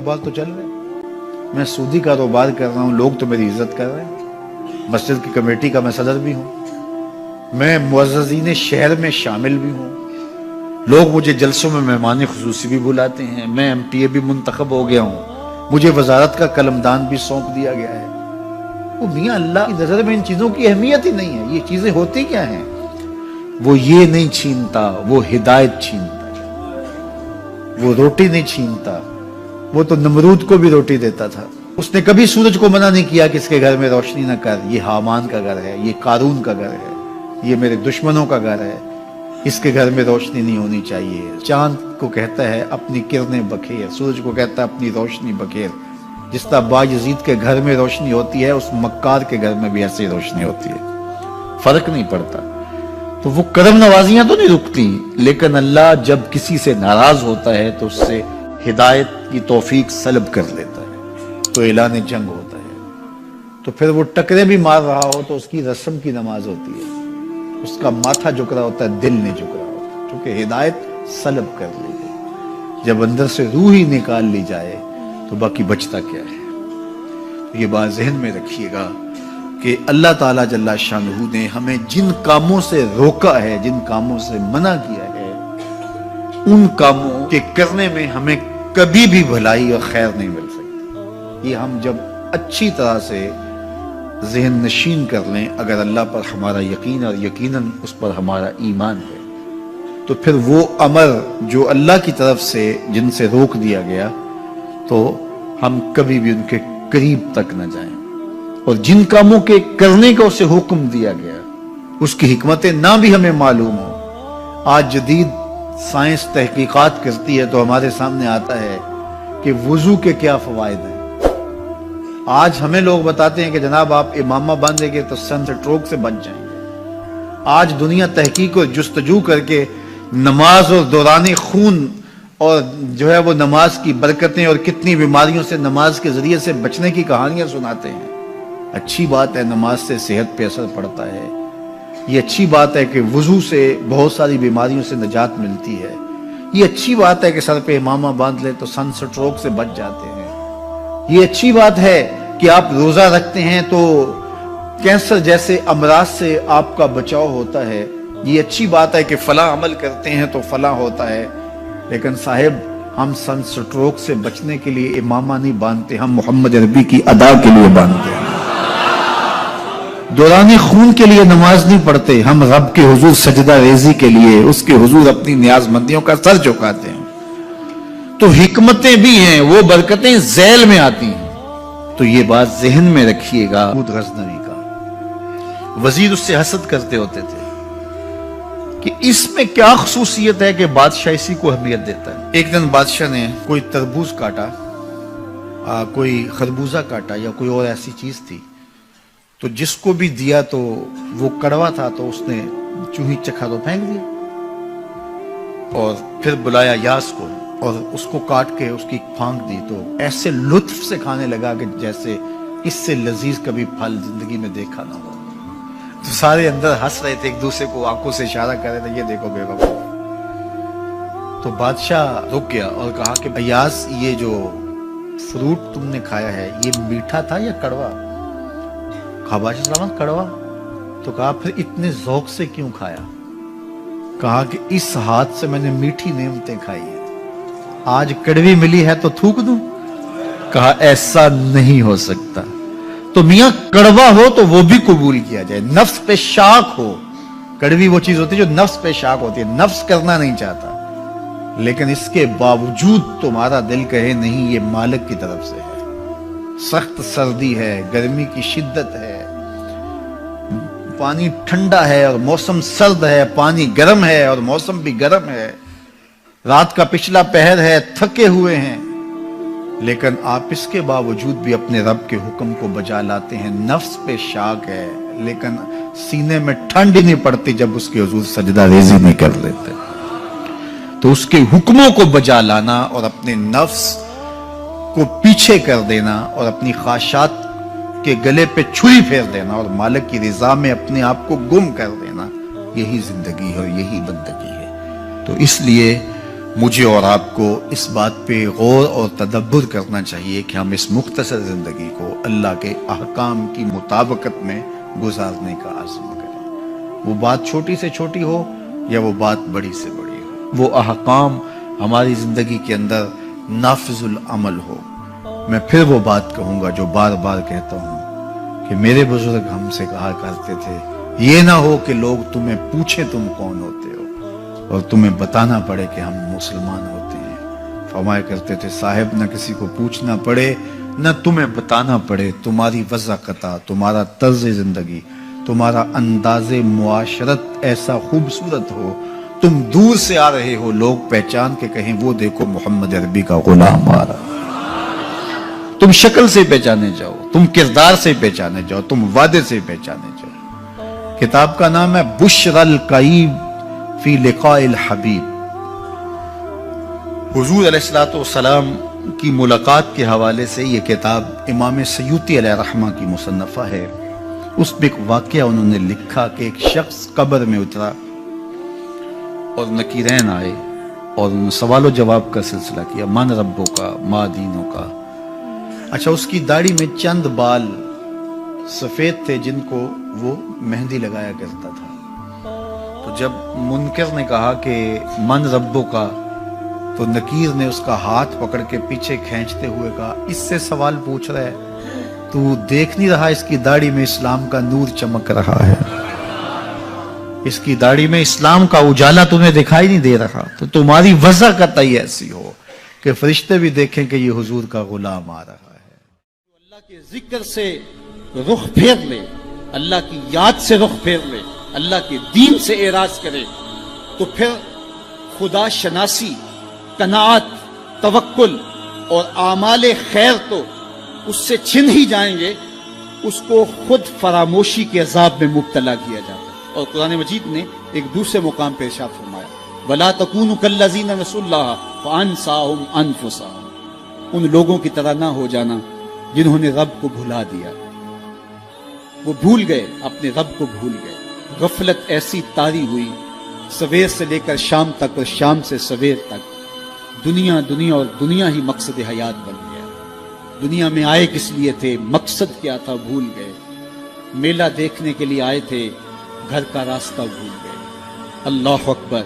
کاروبار تو چل رہے ہیں، میں سودی کاروبار کر رہا ہوں، لوگ تو میری عزت کر رہے ہیں، مسجد کی کمیٹی کا میں صدر بھی ہوں، میں معززین شہر میں شامل بھی ہوں، لوگ مجھے جلسوں میں مہمان خصوصی بھی بلاتے ہیں، میں MTA بھی منتخب ہو گیا ہوں، مجھے وزارت کا قلمدان بھی سونپ دیا گیا ہے۔ وہ میاں اللہ کی نظر میں ان چیزوں کی اہمیت ہی نہیں ہے۔ یہ چیزیں ہوتی کیا ہیں؟ وہ یہ نہیں چھینتا، وہ ہدایت چھینتا ہے، وہ روٹی نہیں چھینتا، وہ تو نمرود کو بھی روٹی دیتا تھا۔ اس نے کبھی سورج کو منع نہیں کیا کہ اس کے گھر میں روشنی نہ کر، یہ حامان کا گھر ہے، یہ قارون کا گھر ہے، یہ میرے دشمنوں کا گھر ہے، اس کے گھر میں روشنی نہیں ہونی چاہیے۔ چاند کو کہتا ہے اپنی کرنیں بکھیر، سورج کو کہتا ہے اپنی روشنی بکھیر۔ جس طرح باجزید کے گھر میں روشنی ہوتی ہے، اس مکار کے گھر میں بھی ایسی روشنی ہوتی ہے، فرق نہیں پڑتا۔ تو وہ کرم نوازیاں تو نہیں رکتی، لیکن اللہ جب کسی سے ناراض ہوتا ہے تو اس سے ہدایت کی توفیق سلب کر لیتا ہے، تو اعلان جنگ ہوتا ہے۔ تو پھر وہ ٹکرے بھی مار رہا ہو تو اس کی رسم کی نماز ہوتی ہے، اس کا ماتھا جھک رہا ہوتا ہے، دل نہیں جھک رہا ہوتا، کیونکہ ہدایت سلب کر لی گئی۔ جب اندر سے روح ہی نکال لی جائے تو باقی بچتا کیا ہے؟ یہ بات ذہن میں رکھیے گا کہ اللہ تعالیٰ جل شانہ نے ہمیں جن کاموں سے روکا ہے، جن کاموں سے منع کیا ہے، ان کاموں کے کرنے میں ہمیں کبھی بھی بھلائی اور خیر نہیں مل سکتی۔ یہ ہم جب اچھی طرح سے ذہن نشین کر لیں، اگر اللہ پر ہمارا یقین اور یقیناً اس پر ہمارا ایمان ہے، تو پھر وہ امر جو اللہ کی طرف سے جن سے روک دیا گیا تو ہم کبھی بھی ان کے قریب تک نہ جائیں، اور جن کاموں کے کرنے کا اسے حکم دیا گیا اس کی حکمتیں نہ بھی ہمیں معلوم ہو۔ آج جدید سائنس تحقیقات کرتی ہے تو ہمارے سامنے آتا ہے کہ وضو کے کیا فوائد ہیں۔ آج ہمیں لوگ بتاتے ہیں کہ جناب آپ امامہ باندھیں گے تو سن سٹروک سے بچ جائیں گے۔ آج دنیا تحقیق اور جستجو کر کے نماز اور دوران خون اور جو ہے وہ نماز کی برکتیں اور کتنی بیماریوں سے نماز کے ذریعے سے بچنے کی کہانیاں سناتے ہیں۔ اچھی بات ہے، نماز سے صحت پہ اثر پڑتا ہے، یہ اچھی بات ہے کہ وضو سے بہت ساری بیماریوں سے نجات ملتی ہے، یہ اچھی بات ہے کہ سر پہ امامہ باندھ لے تو سن سٹروک سے بچ جاتے ہیں، یہ اچھی بات ہے کہ آپ روزہ رکھتے ہیں تو کینسر جیسے امراض سے آپ کا بچاؤ ہوتا ہے، یہ اچھی بات ہے کہ فلاں عمل کرتے ہیں تو فلاں ہوتا ہے۔ لیکن صاحب ہم سن سٹروک سے بچنے کے لیے امامہ نہیں باندھتے، ہم محمد عربی کی ادا کے لیے باندھتے ہیں۔ دوران خون کے لیے نماز نہیں پڑھتے، ہم رب کے حضور سجدہ ریزی کے لیے اس کے حضور اپنی نیاز مندیوں کا سر جھکاتے ہیں۔ تو حکمتیں بھی ہیں، وہ برکتیں ذیل میں آتی ہیں۔ تو یہ بات ذہن میں رکھیے گا۔ محمود غزنوی کا وزیر اس سے حسد کرتے ہوتے تھے کہ اس میں کیا خصوصیت ہے کہ بادشاہ اسی کو اہمیت دیتا ہے۔ ایک دن بادشاہ نے کوئی تربوز کاٹا، کوئی خربوزہ کاٹا یا کوئی اور ایسی چیز تھی، تو جس کو بھی دیا تو وہ کڑوا تھا تو اس نے چوہی چکھا تو پھینک دیا، اور پھر بلایا یاس کو اور اس کو کاٹ کے اس کی پھانک دی تو ایسے لطف سے کھانے لگا کہ جیسے اس سے لذیذ کبھی پھل زندگی میں دیکھا نہ ہو۔ تو سارے اندر ہنس رہے تھے، ایک دوسرے کو آنکھوں سے اشارہ کر رہے تھے، یہ دیکھو بے وقوف۔ تو بادشاہ رک گیا اور کہا کہ ایاز یہ جو فروٹ تم نے کھایا ہے یہ میٹھا تھا یا کڑوا؟ کہا بادشاہ سلامت کڑوا۔ تو کہا پھر اتنے ذوق سے کیوں کھایا؟ کہا کہ اس ہاتھ سے میں نے میٹھی نعمتیں کھائی ہیں، آج کڑوی ملی ہے تو تھوک دوں؟ کہا ایسا نہیں ہو سکتا۔ تو میاں کڑوا ہو تو وہ بھی قبول کیا جائے، نفس پہ شاک ہو۔ کڑوی وہ چیز ہوتی ہے جو نفس پہ شاک ہوتی ہے، نفس کرنا نہیں چاہتا، لیکن اس کے باوجود تمہارا دل کہے نہیں یہ مالک کی طرف سے ہے۔ سخت سردی ہے، گرمی کی شدت ہے، پانی ٹھنڈا ہے اور موسم سرد ہے، پانی گرم ہے اور موسم بھی گرم ہے، رات کا پچھلا پہر ہے، تھکے ہوئے ہیں، لیکن آپ اس کے باوجود بھی اپنے رب کے حکم کو بجا لاتے ہیں۔ نفس پہ شاک ہے لیکن سینے میں ٹھنڈ ہی نہیں پڑتی جب اس کے حضور سجدہ ریزی نہیں کر لیتے۔ تو اس کے حکموں کو بجا لانا اور اپنے نفس کو پیچھے کر دینا اور اپنی خواہشات کے گلے پہ چھری پھیر دینا اور مالک کی رضا میں اپنے آپ کو گم کر دینا، یہی زندگی ہے اور یہی بندگی ہے۔ تو اس لیے مجھے اور آپ کو اس بات پہ غور اور تدبر کرنا چاہیے کہ ہم اس مختصر زندگی کو اللہ کے احکام کی مطابقت میں گزارنے کا عزم کریں، وہ بات چھوٹی سے چھوٹی ہو یا وہ بات بڑی سے بڑی ہو، وہ احکام ہماری زندگی کے اندر نافذ العمل ہو۔ میں پھر وہ بات کہوں گا جو بار بار کہتا ہوں کہ میرے بزرگ ہم سے کہا کرتے تھے، یہ نہ ہو کہ لوگ تمہیں پوچھیں تم کون ہوتے ہو اور تمہیں بتانا پڑے کہ ہم مسلمان ہوتے ہیں۔ فرمایا کرتے تھے صاحب نہ کسی کو پوچھنا پڑے نہ تمہیں بتانا پڑے، تمہاری وضاحت، تمہارا طرز زندگی، تمہارا انداز معاشرت ایسا خوبصورت ہو، تم دور سے آ رہے ہو لوگ پہچان کے کہیں وہ دیکھو محمد عربی کا غلام آ رہا، تم شکل سے پہچانے جاؤ، تم کردار سے پہچانے جاؤ، تم وعدے سے پہچانے جاؤ۔ کتاب کا نام ہے بشر القیب فی لقاء الحبیب۔ حضور علیہ السلام کی ملاقات کے حوالے سے یہ کتاب امام سیوطی علیہ رحمہ کی مصنفہ ہے۔ اس میں ایک واقعہ انہوں نے لکھا کہ ایک شخص قبر میں اترا اور نکیرین آئے اور انہوں نے سوال و جواب کا سلسلہ کیا، من ربوں کا، ما دینوں کا۔ اچھا، اس کی داڑھی میں چند بال سفید تھے جن کو وہ مہندی لگایا کرتا تھا۔ تو جب منکر نے کہا کہ من ربوں کا، تو نکیر نے اس کا ہاتھ پکڑ کے پیچھے کھینچتے ہوئے کہا اس سے سوال پوچھ رہا ہے، تو دیکھ نہیں رہا اس کی داڑھی میں اسلام کا نور چمک رہا ہے، اس کی داڑھی میں اسلام کا اجالا تمہیں دکھائی نہیں دے رہا؟ تو تمہاری وجہ قطعی ایسی ہو کہ فرشتے بھی دیکھیں کہ یہ حضور کا غلام آ رہا ہے۔ اللہ کے ذکر سے رخ پھیر لے، اللہ کی یاد سے رخ پھیر لے، اللہ کے دین سے اعراض کرے، تو پھر خدا شناسی، قناعت، توکل اور اعمال خیر تو اس سے چھن ہی جائیں گے، اس کو خود فراموشی کے عذاب میں مبتلا کیا جاتا ہے۔ اور قرآن مجید نے ایک دوسرے مقام پہ ارشاد فرمایا وَلَا تَكُونُوا كَالَّذِينَ نَسُوا اللَّهَ فَأَنسَاهُمْ أَنفُسَهُمْ، ان لوگوں کی طرح نہ ہو جانا جنہوں نے رب کو بھلا دیا، وہ بھول گئے، اپنے رب کو بھول گئے، غفلت ایسی طاری ہوئی، سویر سے لے کر شام تک اور شام سے سویر تک دنیا دنیا اور دنیا ہی مقصد حیات بن گیا۔ دنیا میں آئے کس لیے تھے، مقصد کیا تھا، بھول گئے۔ میلہ دیکھنے کے لیے آئے تھے، گھر کا راستہ بھول گئے۔ اللہ اکبر۔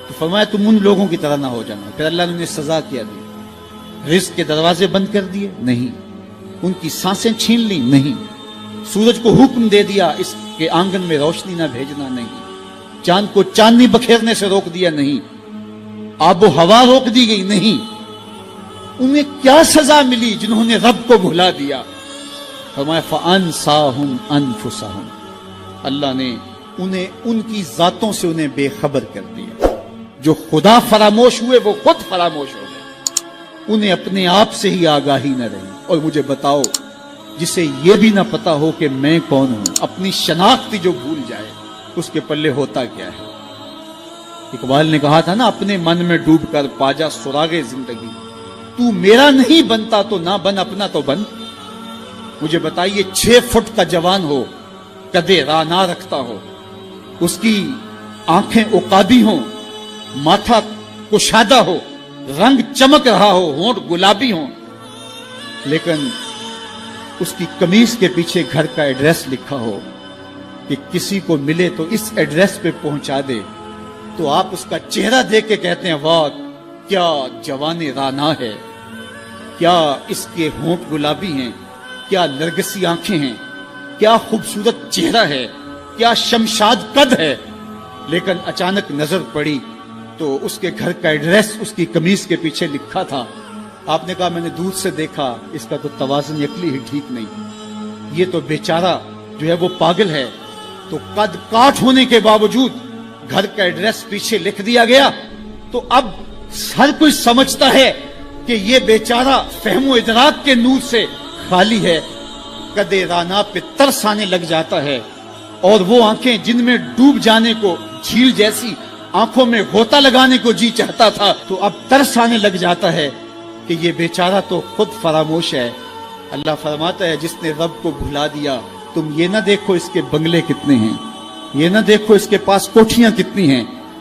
تو فرمایا تم ان لوگوں کی طرح نہ ہو جانا۔ پھر اللہ نے انہیں سزا کیا دی، رزق کے دروازے بند کر دیے؟ نہیں۔ ان کی سانسیں چھین لی؟ نہیں۔ سورج کو حکم دے دیا اس کے آنگن میں روشنی نہ بھیجنا؟ نہیں۔ چاند کو چاندنی بکھیرنے سے روک دیا؟ نہیں۔ آب و ہوا روک دی گئی؟ نہیں۔ انہیں کیا سزا ملی جنہوں نے رب کو بھلا دیا؟ فرمایا فَأَنسَاهُمْ أَنفُسَهُمْ، اللہ نے انہیں ان کی ذاتوں سے انہیں بے خبر کر دیا۔ جو خدا فراموش ہوئے وہ خود فراموش ہو گئے، انہیں اپنے آپ سے ہی آگاہی نہ رہی۔ اور مجھے بتاؤ، جسے یہ بھی نہ پتا ہو کہ میں کون ہوں، اپنی شناخت جو بھول جائے، اس کے پلے ہوتا کیا ہے؟ اقبال نے کہا تھا نا، اپنے من میں ڈوب کر پاجا سراغے زندگی، تو میرا نہیں بنتا تو نہ بن، اپنا تو بن۔ مجھے بتائیے 6 فٹ کا جوان ہو، قدے رانا رکھتا ہو، اس کی آنکھیں عقابی ہوں، ماتھا کشادہ ہو، رنگ چمک رہا ہو، ہونٹ گلابی ہوں، لیکن اس کی قمیض کے پیچھے گھر کا ایڈریس لکھا ہو کہ کسی کو ملے تو اس ایڈریس پہ پہنچا دے، تو آپ اس کا چہرہ دیکھ کے کہتے ہیں واہ کیا جوان رانا ہے، کیا اس کے ہونٹ گلابی ہیں، کیا نرگسی آنکھیں ہیں، کیا خوبصورت چہرہ ہے، کیا شمشاد قد ہے۔ لیکن اچانک نظر پڑی تو اس کے گھر کا ایڈریس اس کی قمیض کے پیچھے لکھا تھا۔ آپ نے کہا میں نے دور سے دیکھا، اس کا تو توازن عقلی ہی ٹھیک نہیں، یہ تو بیچارہ جو ہے وہ پاگل ہے۔ تو قد کاٹ ہونے کے باوجود گھر کا ایڈریس پیچھے لکھ دیا گیا، تو اب ہر کوئی سمجھتا ہے کہ یہ بیچارہ فہم و ادراک کے نور سے خالی ہے۔ قدے رانا پہ ترس آنے لگ جاتا ہے، اور وہ آنکھیں جن میں ڈوب جانے کو، جھیل جیسی آنکھوں میں غوطہ لگانے کو جی چاہتا تھا، تو اب ترس آنے لگ جاتا ہے کہ یہ بیچارہ تو خود فراموش ہے۔ اللہ فرماتا ہے جس نے رب کو بھلا دیا، تم یہ نہ دیکھو اس کے بنگلے کتنے ہیں، یہ نہ دیکھو اس کے پاس کوٹھیاں کتنی ہیں،